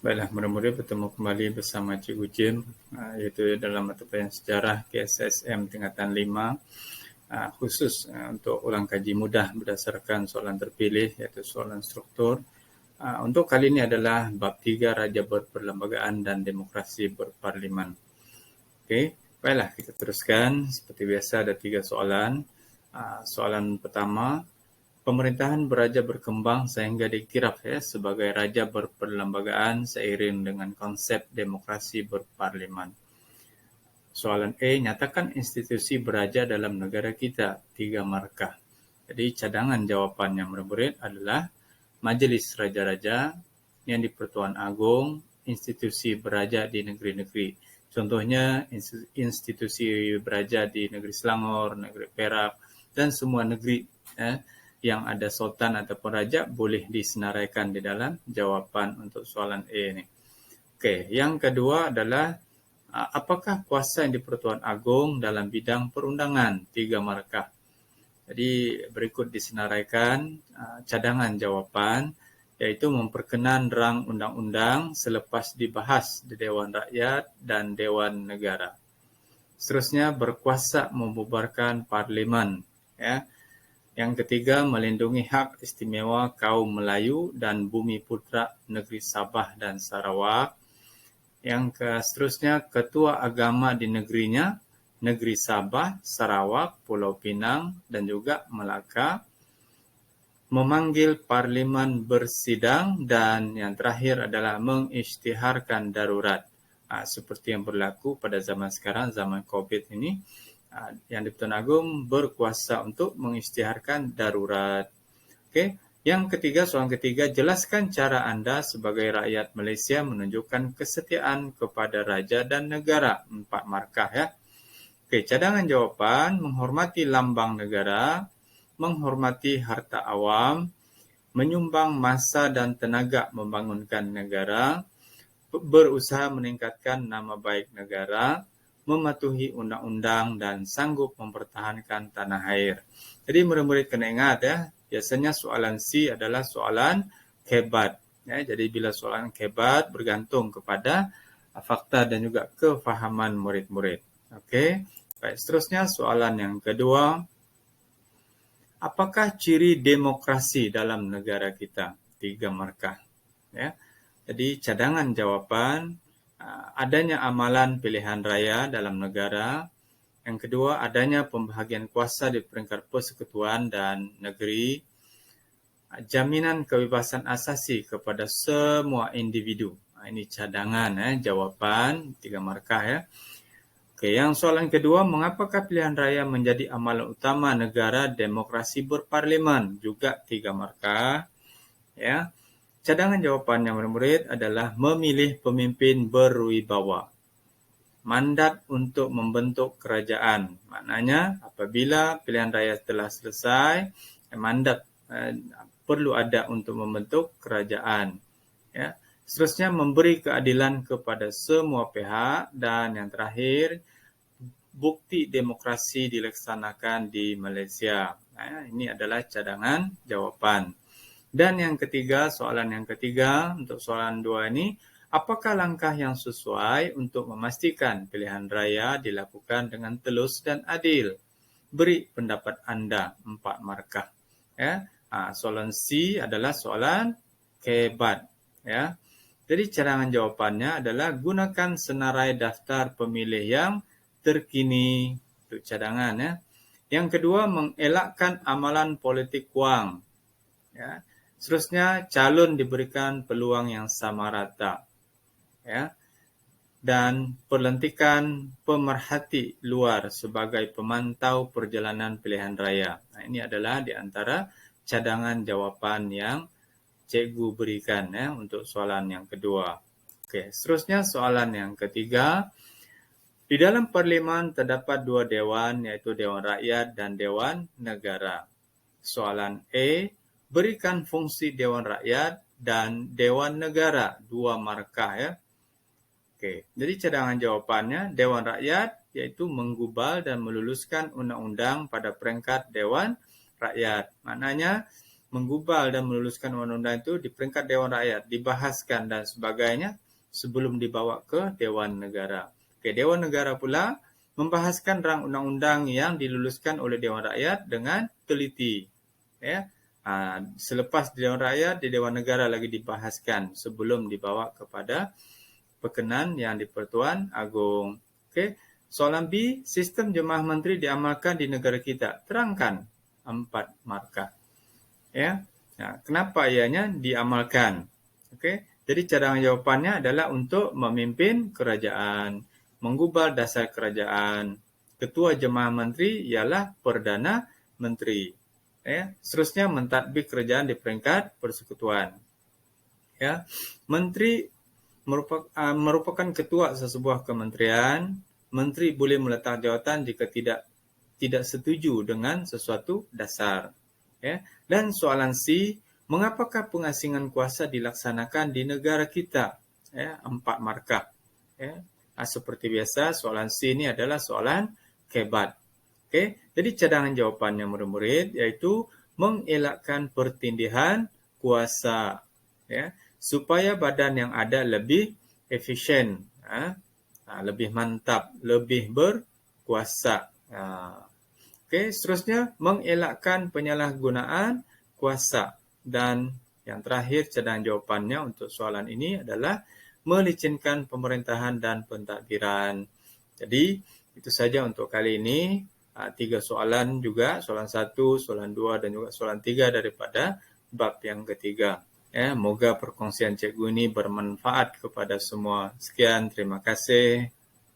Baiklah, mudah-mudahan bertemu kembali bersama Cikgu Jim, iaitu dalam mata pelajaran sejarah KSSM tingkatan 5, khusus untuk ulang kaji mudah berdasarkan soalan terpilih, iaitu soalan struktur. Untuk kali ini adalah bab 3, Raja Berperlembagaan dan Demokrasi Berparlimen. Okey, baiklah kita teruskan. Seperti biasa ada 3 soalan. Soalan pertama, pemerintahan beraja berkembang sehingga dikirap sebagai raja berperlembagaan seiring dengan konsep demokrasi berparlimen. Soalan A, nyatakan institusi beraja dalam negara kita, 3 markah. Jadi cadangan jawapannya murid-murid adalah Majlis Raja-Raja, yang di Pertuan Agong, institusi beraja di negeri-negeri. Contohnya institusi beraja di negeri Selangor, negeri Perak dan semua negeri yang ada sultan ataupun raja boleh disenaraikan di dalam jawapan untuk soalan A ini. Okey, yang kedua adalah apakah kuasa yang di Pertuan Agong dalam bidang perundangan, 3 markah. Jadi berikut disenaraikan cadangan jawapan, iaitu memperkenan rang undang-undang selepas dibahas di Dewan Rakyat dan Dewan Negara. Seterusnya berkuasa membubarkan parlimen. Yang ketiga, melindungi hak istimewa kaum Melayu dan bumi putra negeri Sabah dan Sarawak. Yang seterusnya, ketua agama di negerinya, negeri Sabah, Sarawak, Pulau Pinang dan juga Melaka, memanggil parlimen bersidang, dan yang terakhir adalah mengisytiharkan darurat. Seperti yang berlaku pada zaman sekarang, zaman COVID ini, yang di Pertuan Agong berkuasa untuk mengisytiharkan darurat. Okey. Yang ketiga, soalan ketiga, jelaskan cara anda sebagai rakyat Malaysia menunjukkan kesetiaan kepada raja dan negara, 4 markah Okey, cadangan jawapan, menghormati lambang negara, menghormati harta awam, menyumbang masa dan tenaga membangunkan negara, berusaha meningkatkan nama baik negara, mematuhi undang-undang dan sanggup mempertahankan tanah air. Jadi murid-murid kena ingat biasanya soalan C adalah soalan kebat. Jadi bila soalan kebat bergantung kepada fakta dan juga kefahaman murid-murid. Okey. Baik, seterusnya soalan yang kedua. Apakah ciri demokrasi dalam negara kita? 3 markah. Jadi cadangan jawapan, adanya amalan pilihan raya dalam negara. Yang kedua, adanya pembahagian kuasa di peringkat persekutuan dan negeri. Jaminan kebebasan asasi kepada semua individu. Ini cadangan jawapan, 3 markah Okey, yang soalan kedua, mengapakah pilihan raya menjadi amalan utama negara demokrasi berparlimen? Juga 3 markah. Cadangan jawapannya murid-murid adalah memilih pemimpin berwibawa. Mandat untuk membentuk kerajaan. Maknanya apabila pilihan raya telah selesai, mandat perlu ada untuk membentuk kerajaan. Seterusnya memberi keadilan kepada semua pihak, dan yang terakhir, bukti demokrasi dilaksanakan di Malaysia. Ini adalah cadangan jawapan. Dan yang ketiga, soalan yang ketiga untuk soalan 2 ini, apakah langkah yang sesuai untuk memastikan pilihan raya dilakukan dengan telus dan adil? Beri pendapat anda, 4 markah. Soalan C adalah soalan kebat. Jadi cadangan jawapannya adalah gunakan senarai daftar pemilih yang terkini. Itu cadangan. Yang kedua, mengelakkan amalan politik wang. Seterusnya, calon diberikan peluang yang sama rata. Dan perlentikan pemerhati luar sebagai pemantau perjalanan pilihan raya. Ini adalah di antara cadangan jawapan yang cikgu berikan untuk soalan yang kedua. Okey, seterusnya soalan yang ketiga. Di dalam parlimen terdapat 2 dewan, iaitu Dewan Rakyat dan Dewan Negara. Soalan A, berikan fungsi Dewan Rakyat dan Dewan Negara, 2 markah Okey, jadi cadangan jawapannya, Dewan Rakyat iaitu menggubal dan meluluskan undang-undang pada peringkat Dewan Rakyat. Maknanya menggubal dan meluluskan undang-undang itu di peringkat Dewan Rakyat, dibahaskan dan sebagainya sebelum dibawa ke Dewan Negara. Dewan Negara pula membahaskan rang undang-undang yang diluluskan oleh Dewan Rakyat dengan teliti. Selepas di Dewan Rakyat, di Dewan Negara lagi dibahaskan sebelum dibawa kepada perkenan yang di-Pertuan Agong. Soalan B, sistem jemaah menteri diamalkan di negara kita. Terangkan 4 markah. Kenapa ianya diamalkan? Jadi cadangan jawapannya adalah untuk memimpin kerajaan, menggubal dasar kerajaan. Ketua jemaah menteri ialah Perdana Menteri. Seterusnya mentadbir kerajaan di peringkat persekutuan. Menteri merupakan ketua sesebuah kementerian. Menteri boleh meletak jawatan jika tidak setuju dengan sesuatu dasar. Dan soalan C, mengapakah pengasingan kuasa dilaksanakan di negara kita? 4 markah. Seperti biasa, soalan C ini adalah soalan kebat. Jadi cadangan jawapannya murid-murid iaitu mengelakkan pertindihan kuasa, supaya badan yang ada lebih efisien, lebih mantap, lebih berkuasa. Seterusnya mengelakkan penyalahgunaan kuasa, dan yang terakhir cadangan jawapannya untuk soalan ini adalah melicinkan pemerintahan dan pentadbiran. Jadi itu saja untuk kali ini. 3 soalan juga, soalan 1, soalan 2 dan juga soalan 3 daripada bab yang ketiga. Moga perkongsian cikgu ini bermanfaat kepada semua. Sekian, terima kasih.